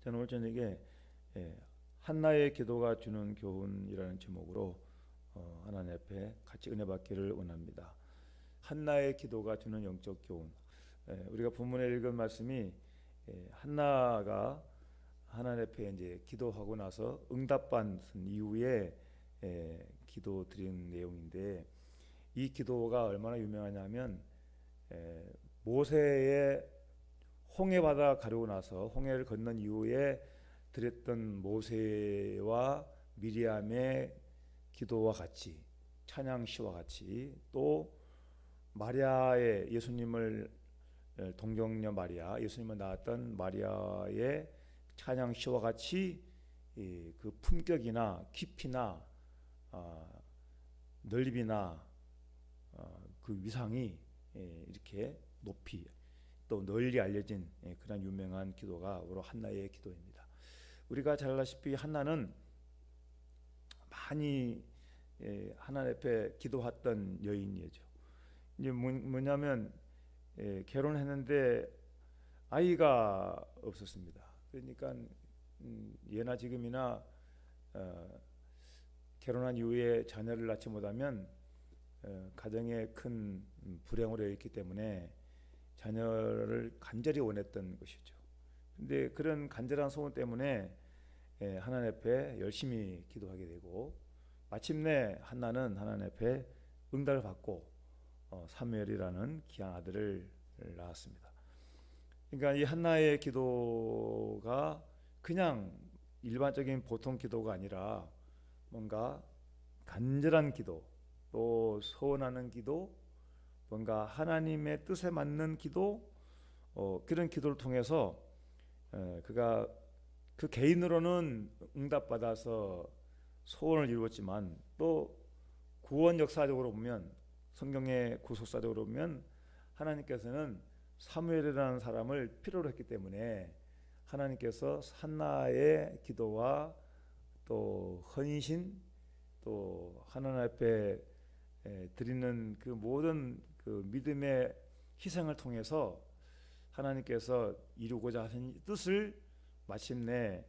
저는 오늘 저녁에 한나의 기도가 주는 교훈이라는 제목으로 하나님 앞에 같이 은혜 받기를 원합니다. 한나의 기도가 주는 영적 교훈. 우리가 본문에 읽은 말씀이 한나가 하나님 앞에 이제 기도하고 나서 응답받은 이후에 기도 드린 내용인데, 이 기도가 얼마나 유명하냐면 모세의 홍해 바다 가르고 나서 홍해를 건넌 이후에 드렸던 모세와 미리암의 기도와 같이, 찬양시와 같이, 또 마리아의 예수님을 동정녀 마리아, 예수님을 낳았던 마리아의 찬양시와 같이 그 품격이나 깊이나 넓이나 그 위상이 이렇게 높이 또 널리 알려진 그런 유명한 기도가 바로 한나의 기도입니다. 우리가 잘 알다시피 한나는 많이 하나님 앞에 기도했던 여인이죠. 이제 뭐냐면 결혼했는데 아이가 없었습니다. 그러니까 예나 지금이나 결혼한 이후에 자녀를 낳지 못하면 가정에 큰 불행으로 있기 때문에 자녀를 간절히 원했던 것이죠. 근데 그런 간절한 소원 때문에 하나님 앞에 열심히 기도하게 되고, 마침내 한나는 하나님 앞에 응답을 받고 사무엘이라는 귀한 아들을 낳았습니다. 그러니까 이 한나의 기도가 그냥 일반적인 보통 기도가 아니라 뭔가 간절한 기도, 또 소원하는 기도, 뭔가 하나님의 뜻에 맞는 기도, 그런 기도를 통해서 그가 그 개인으로는 응답받아서 소원을 이루었지만, 또 구원 역사적으로 보면, 성경의 구속사적으로 보면 하나님께서는 사무엘이라는 사람을 필요로 했기 때문에 하나님께서 한나의 기도와 또 헌신, 또 하나님 앞에 드리는 그 모든 그 믿음의 희생을 통해서 하나님께서 이루고자 하신 뜻을 마침내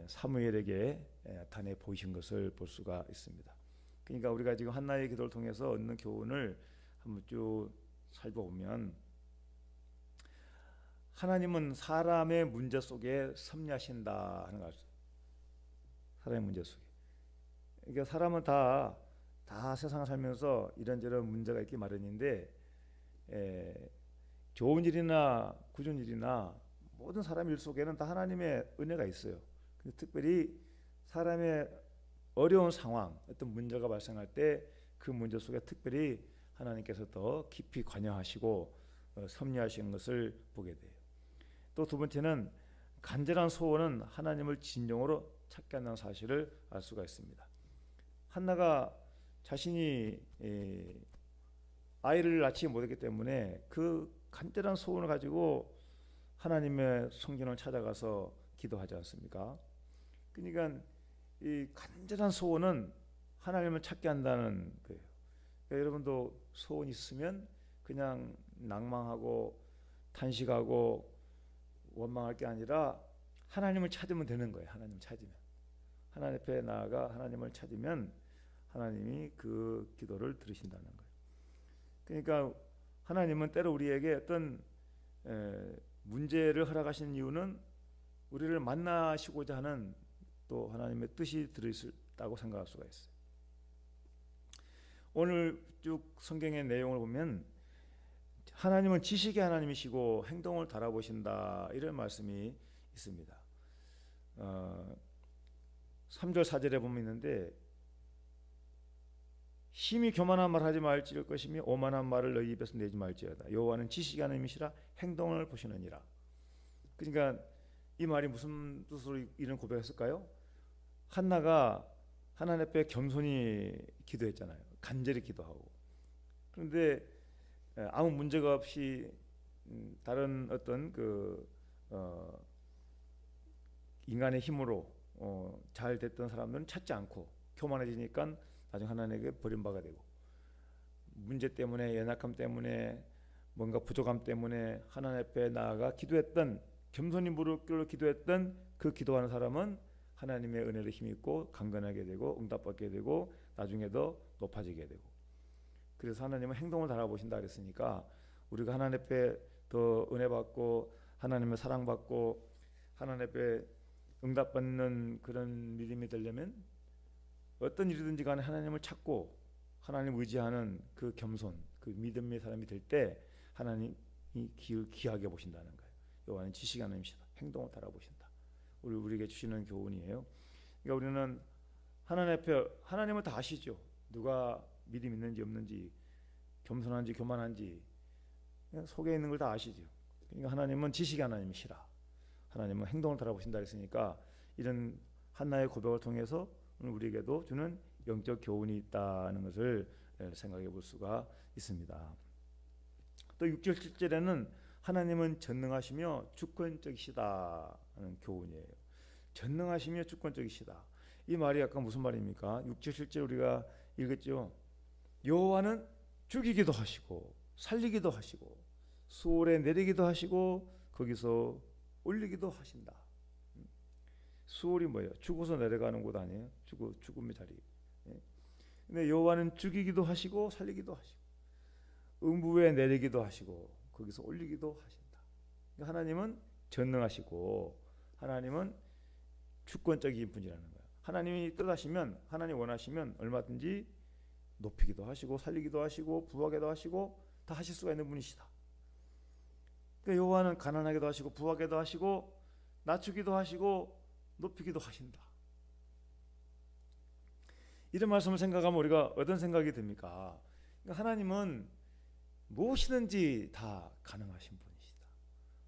사무엘에게 나타내 보이신 것을 볼 수가 있습니다. 그러니까 우리가 지금 한나의 기도를 통해서 얻는 교훈을 한번 쭉 살펴보면, 하나님은 사람의 문제 속에 섭리하신다 하는 걸. 사람의 문제 속에. 그러니까 사람은 다 세상을 살면서 이런저런 문제가 있기 마련인데, 좋은 일이나 굳은 일이나 모든 사람의 일 속에는 다 하나님의 은혜가 있어요. 근데 특별히 사람의 어려운 상황, 어떤 문제가 발생할 때 그 문제 속에 특별히 하나님께서 더 깊이 관여하시고 섭리하시는 것을 보게 돼요. 또 두 번째는 간절한 소원은 하나님을 진정으로 찾게 한다는 사실을 알 수가 있습니다. 한나가 자신이 아이를 낳지 못했기 때문에 그 간절한 소원을 가지고 하나님의 성전을 찾아가서 기도하지 않습니까? 그러니까 이 간절한 소원은 하나님을 찾게 한다는 거예요. 그러니까 여러분도 소원이 있으면 그냥 낭망하고 탄식하고 원망할 게 아니라 하나님을 찾으면 되는 거예요. 하나님을 찾으면, 하나님 앞에 나아가 하나님을 찾으면 하나님이 그 기도를 들으신다는 거예요. 그러니까 하나님은 때로 우리에게 어떤 문제를 허락하시는 이유는 우리를 만나시고자 하는 또 하나님의 뜻이 들어있다고 생각할 수가 있어요. 오늘 쭉 성경의 내용을 보면 하나님은 지식의 하나님이시고 행동을 달아보신다, 이런 말씀이 있습니다. 3절 4절에 보면 있는데, 심히 교만한 말 하지 말지을 것이며 오만한 말을 너희 입에서 내지 말지어다. 여호와는 지식의 하나님이시라 행동을 보시느니라. 그러니까 이 말이 무슨 뜻으로 이런 고백했을까요? 한나가 하나님 앞에 겸손히 기도했잖아요. 간절히 기도하고. 그런데 아무 문제가 없이 다른 어떤 인간의 힘으로 잘 됐던 사람들은 찾지 않고 교만해지니까 나중에 하나님에게 버림받게 되고, 문제 때문에, 연약함 때문에, 뭔가 부족함 때문에 하나님 앞에 나아가 기도했던 겸손히 무릎 꿇어 기도했던 그 기도하는 사람은 하나님의 은혜를 힘입고 강건하게 되고 응답받게 되고 나중에도 높아지게 되고, 그래서 하나님은 행동을 달아보신다 그랬으니까 우리가 하나님 앞에 더 은혜 받고 하나님의 사랑받고 하나님 앞에 응답받는 그런 믿음이 되려면 어떤 일이든지 간에 하나님을 찾고 하나님 의지하는 그 겸손, 그 믿음의 사람이 될 때 하나님이 길을 귀하게 보신다는 거예요. 여호와는 지식이 하나님이시다. 행동을 따라보신다. 우리에게 주시는 교훈이에요. 그러니까 우리는 하나님 앞에 하나님은 다 아시죠. 누가 믿음 있는지 없는지, 겸손한지 교만한지 속에 있는 걸 다 아시죠. 그러니까 하나님은 지식이 하나님이시라. 하나님은 행동을 따라보신다 했으니까 이런 한나의 고백을 통해서 우리에게도 주는 영적 교훈이 있다는 것을 생각해 볼 수가 있습니다. 또 6절 7절에는 하나님은 전능하시며 주권적이시다는 교훈이에요. 전능하시며 주권적이시다. 이 말이 약간 무슨 말입니까? 6절 7절 우리가 읽었죠. 여호와는 죽이기도 하시고 살리기도 하시고 수월에 내리기도 하시고 거기서 올리기도 하신다. 수월이 뭐예요? 죽어서 내려가는 곳 아니에요? 죽음의 자리. 근데 여호와는 죽이기도 하시고 살리기도 하시고 음부에 내리기도 하시고 거기서 올리기도 하신다. 그러니까 하나님은 전능하시고 하나님은 주권적인 분이라는 거예요. 하나님이 뜻하시면, 하나님 원하시면 얼마든지 높이기도 하시고 살리기도 하시고 부하게도 하시고 다 하실 수가 있는 분이시다. 그러니까 여호와는 가난하게도 하시고 부하게도 하시고 낮추기도 하시고 높이기도 하신다. 이런 말씀을 생각하면 우리가 어떤 생각이 듭니까? 그러니까 하나님은 무엇이든지 다 가능하신 분이시다.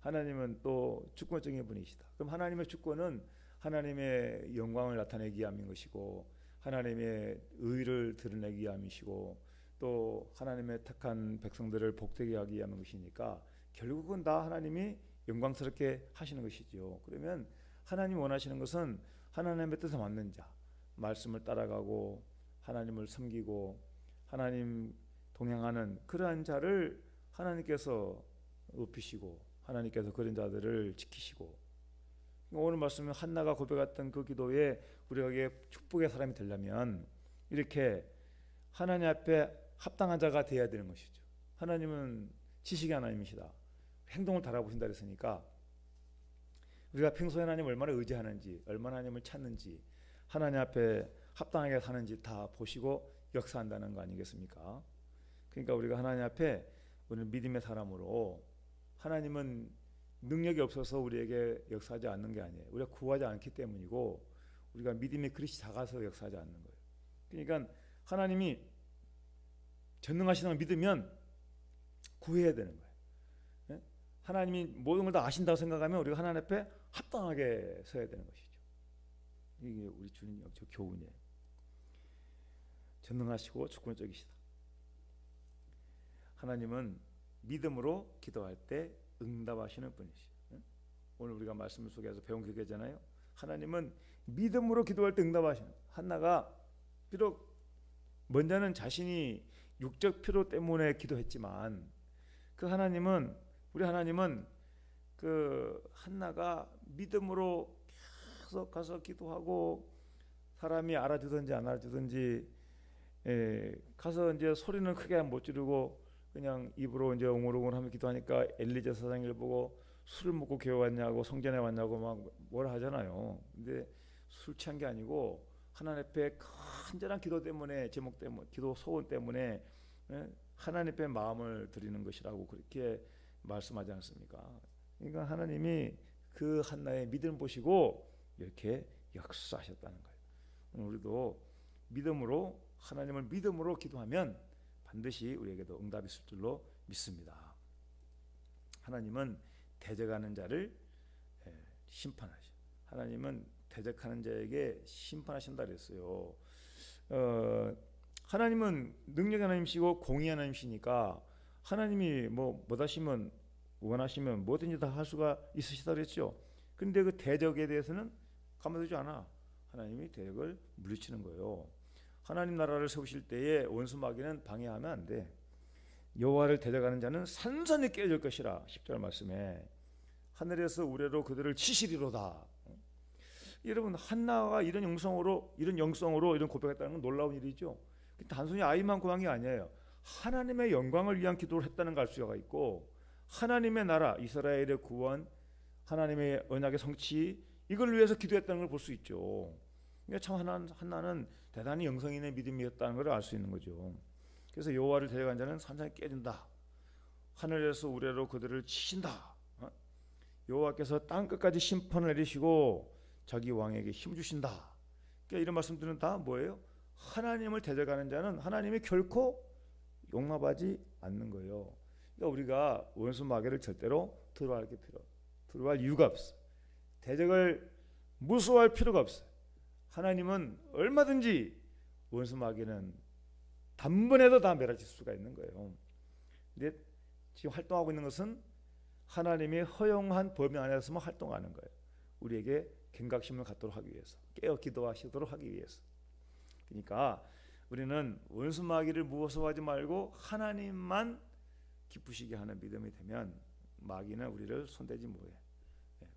하나님은 또 주권적인 분이시다. 그럼 하나님의 주권은 하나님의 영광을 나타내기 위함인 것이고 하나님의 의를 드러내기 위함이시고 또 하나님의 택한 백성들을 복되게 하기 위함인 것이니까 결국은 다 하나님이 영광스럽게 하시는 것이죠. 그러면 하나님 원하시는 것은 하나님의 뜻에 맞는 자, 말씀을 따라가고 하나님을 섬기고 하나님 동행하는 그러한 자를 하나님께서 높이시고 하나님께서 그런 자들을 지키시고, 오늘 말씀은 한나가 고백했던 그 기도에 우리에게 축복의 사람이 되려면 이렇게 하나님 앞에 합당한 자가 되어야 되는 것이죠. 하나님은 지식이 하나님이시다. 행동을 달아보신다 그랬으니까 우리가 평소에 하나님을 얼마나 의지하는지, 얼마나 하나님을 찾는지, 하나님 앞에 합당하게 사는지 다 보시고 역사한다는 거 아니겠습니까? 그러니까 우리가 하나님 앞에 오늘 믿음의 사람으로, 하나님은 능력이 없어서 우리에게 역사하지 않는 게 아니에요. 우리가 구하지 않기 때문이고 우리가 믿음의 그릇이 작아서 역사하지 않는 거예요. 그러니까 하나님이 전능하시는 걸 믿으면 구해야 되는 거예요. 네? 하나님이 모든 걸 다 아신다고 생각하면 우리가 하나님 앞에 합당하게 서야 되는 것이죠. 이게 우리 주님 영적 교훈이에요. 전능하시고 주권적이시다. 하나님은 믿음으로 기도할 때 응답하시는 분이시죠. 오늘 우리가 말씀 속에서 배운 그게잖아요. 하나님은 믿음으로 기도할 때 응답하시는. 한나가 비록 먼저는 자신이 육적 필요 때문에 기도했지만 그 하나님은, 우리 하나님은 그 한나가 믿음으로 계속 가서 기도하고 사람이 알아주든지 안 알아주든지 가서 이제 소리는 크게 못 지르고 그냥 입으로 이제 옹울옹울하며 기도하니까 엘리제 사장을 보고 술을 먹고 교회 왔냐고 성전에 왔냐고 막 뭐라 하잖아요. 근데 술 취한 게 아니고 하나님 앞에 간절한 기도 때문에, 제목 때문에, 기도 소원 때문에 하나님 앞에 마음을 드리는 것이라고 그렇게 말씀하지 않습니까? 그러니까 하나님이 그 한나의 믿음 보시고 이렇게 역사하셨다는 거예요. 우리도 믿음으로, 하나님을 믿음으로 기도하면 반드시 우리에게도 응답이 있을 줄로 믿습니다. 하나님은 대적하는 자를 심판하셔. 하나님은 대적하는 자에게 심판하신다 그랬어요. 하나님은 능력의 하나님이시고 공의 하나님이시니까 하나님이 뭐 하시면, 원하시면 뭐든지 다 할 수가 있으시다 그랬죠. 그런데 그 대적에 대해서는 가만두지 않아. 하나님이 대적을 물리치는 거예요. 하나님 나라를 세우실 때에 원수 마귀는 방해하면 안 돼. 여호와를 대적하는 자는 산산이 깨어질 것이라 10절 말씀에 하늘에서 우레로 그들을 치시리로다. 여러분, 한나가 이런 영성으로 이런 고백했다는 건 놀라운 일이죠. 단순히 아이만 구한 게 아니에요. 하나님의 영광을 위한 기도를 했다는 걸 알 수가 있고, 하나님의 나라 이스라엘의 구원, 하나님의 언약의 성취, 이걸 위해서 기도했다는 걸 볼 수 있죠. 그러니까 참 한나는 대단히 영성인의 믿음이었다는 걸 알 수 있는 거죠. 그래서 여호와를 데려간 자는 산상에 깨진다. 하늘에서 우레로 그들을 치신다. 여호와께서 땅 끝까지 심판을 내리시고 자기 왕에게 힘 주신다. 그러니까 이런 말씀들은 다 뭐예요? 하나님을 데려가는 자는 하나님이 결코 용납하지 않는 거예요. 그러니까 우리가 원수 마귀를 절대로 두려워할 이유가 없어. 대적을 무서워할 필요가 없어. 하나님은 얼마든지 원수 마귀는 단번에도 다 멸하실 수가 있는 거예요. 근데 지금 활동하고 있는 것은 하나님이 허용한 범위 안에서만 활동하는 거예요. 우리에게 경각심을 갖도록 하기 위해서, 깨어 기도하시도록 하기 위해서. 그러니까 우리는 원수 마귀를 무서워하지 말고 하나님만 기쁘시게 하는 믿음이 되면 마귀는 우리를 손대지 못해.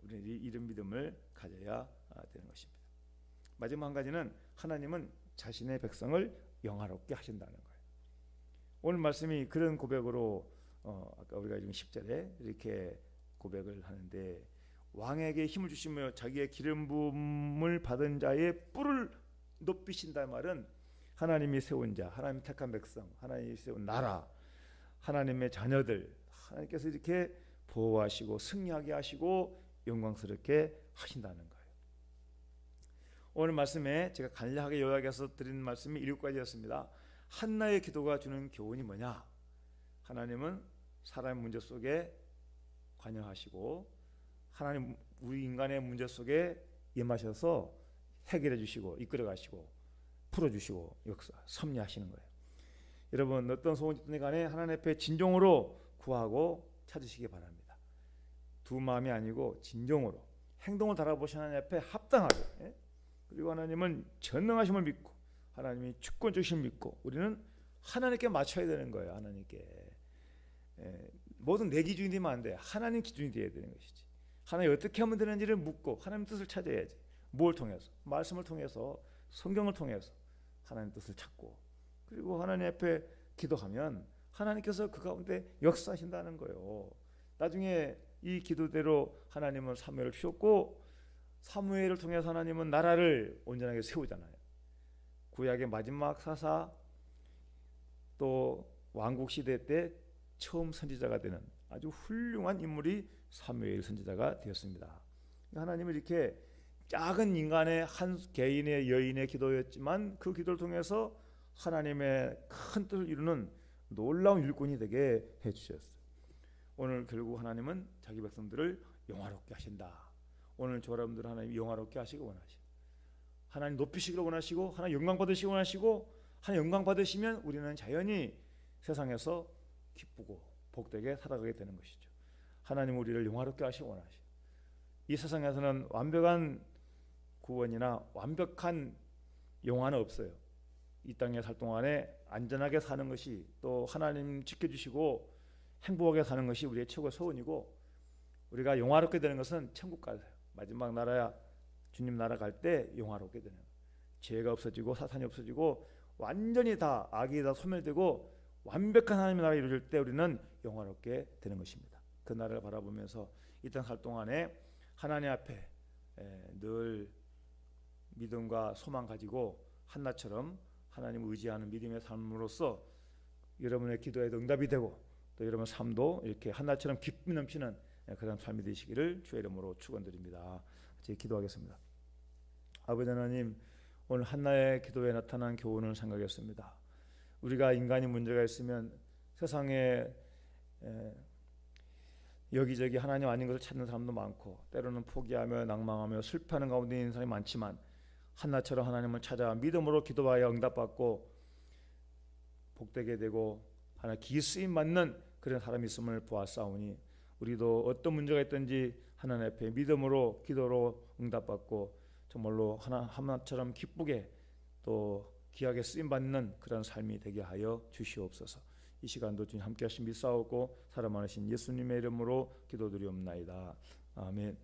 우리는 이런 믿음을 가져야 되는 것입니다. 마지막 한 가지는 하나님은 자신의 백성을 영화롭게 하신다는 거예요. 오늘 말씀이 그런 고백으로 아까 우리가 지금 10절에 이렇게 고백을 하는데, 왕에게 힘을 주시며 자기의 기름 부음을 받은 자의 뿔을 높이신다는 말은 하나님이 세운 자, 하나님 택한 백성, 하나님이 세운 나라, 하나님의 자녀들, 하나님께서 이렇게 보호하시고 승리하게 하시고 영광스럽게 하신다는 거예요. 오늘 말씀에 제가 간략하게 요약해서 드린 말씀이 7가지였습니다. 한나의 기도가 주는 교훈이 뭐냐? 하나님은 사람의 문제 속에 관여하시고 하나님 우리 인간의 문제 속에 임하셔서 해결해 주시고 이끌어 가시고 풀어 주시고 역사 섭리하시는 거예요. 여러분, 어떤 소원이 있든 간에 하나님 앞에 진정으로 구하고 찾으시기 바랍니다. 두 마음이 아니고 진정으로 행동을 달아보신 하나님 앞에 합당하게, 그리고 하나님은 전능하심을 믿고 하나님이 주권주심을 믿고 우리는 하나님께 맞춰야 되는 거예요. 하나님께 모든 내 기준이 되면 안 돼. 하나님 기준이 되어야 되는 것이지. 하나님 어떻게 하면 되는지를 묻고 하나님 뜻을 찾아야지. 뭘 통해서? 말씀을 통해서, 성경을 통해서 하나님 뜻을 찾고, 그리고 하나님 앞에 기도하면 하나님께서 그 가운데 역사하신다는 거예요. 나중에 이 기도대로 하나님은 사무엘을 피웠고, 사무엘을 통해서 하나님은 나라를 온전하게 세우잖아요. 구약의 마지막 사사, 또 왕국 시대 때 처음 선지자가 되는 아주 훌륭한 인물이 사무엘 선지자가 되었습니다. 하나님은 이렇게 작은 인간의 한 개인의 여인의 기도였지만 그 기도를 통해서 하나님의 큰 뜻을 이루는 놀라운 일꾼이 되게 해주셨어요. 오늘 결국 하나님은 자기 백성들을 영화롭게 하신다. 오늘 저 여러분들 하나님 영화롭게 하시기 원하시고, 하나님 높이시기를 원하시고, 하나님 영광 받으시기 원하시고, 하나님 영광 받으시면 우리는 자연히 세상에서 기쁘고 복되게 살아가게 되는 것이죠. 하나님 우리를 영화롭게 하시기 원하시고, 이 세상에서는 완벽한 구원이나 완벽한 영화는 없어요. 이 땅에 살 동안에 안전하게 사는 것이, 또 하나님 지켜주시고 행복하게 사는 것이 우리의 최고의 소원이고, 우리가 영화롭게 되는 것은 천국 가서 마지막 나라야 주님 나라 갈 때 영화롭게 되는, 죄가 없어지고 사탄이 없어지고 완전히 다 악이 다 소멸되고 완벽한 하나님의 나라가 이루어질 때 우리는 영화롭게 되는 것입니다. 그 나라를 바라보면서 이 땅 살 동안에 하나님 앞에 늘 믿음과 소망 가지고 한나처럼 하나님을 의지하는 믿음의 삶으로서 여러분의 기도에도 응답이 되고, 또 여러분 삶도 이렇게 한나처럼 기쁨이 넘치는 그런 삶이 되시기를 주의 이름으로 축원드립니다. 같이 기도하겠습니다. 아버지 하나님, 오늘 한나의 기도에 나타난 교훈을 생각했습니다. 우리가 인간이 문제가 있으면 세상에 여기저기 하나님 아닌 것을 찾는 사람도 많고, 때로는 포기하며 낭망하며 슬퍼하는 가운데 있는 사람이 많지만, 한나처럼 하나님을 찾아 믿음으로 기도하여 응답받고 복되게 되고 하나님 기쓰임 받는 그런 사람이 있음을 보았사오니, 우리도 어떤 문제가 있든지 하나님 앞에 믿음으로 기도로 응답받고 정말로 하나처럼 기쁘게 또 귀하게 쓰임 받는 그런 삶이 되게 하여 주시옵소서. 이 시간도 주님 함께 하신 믿사오고 사랑 많으신 예수님의 이름으로 기도드리옵나이다. 아멘.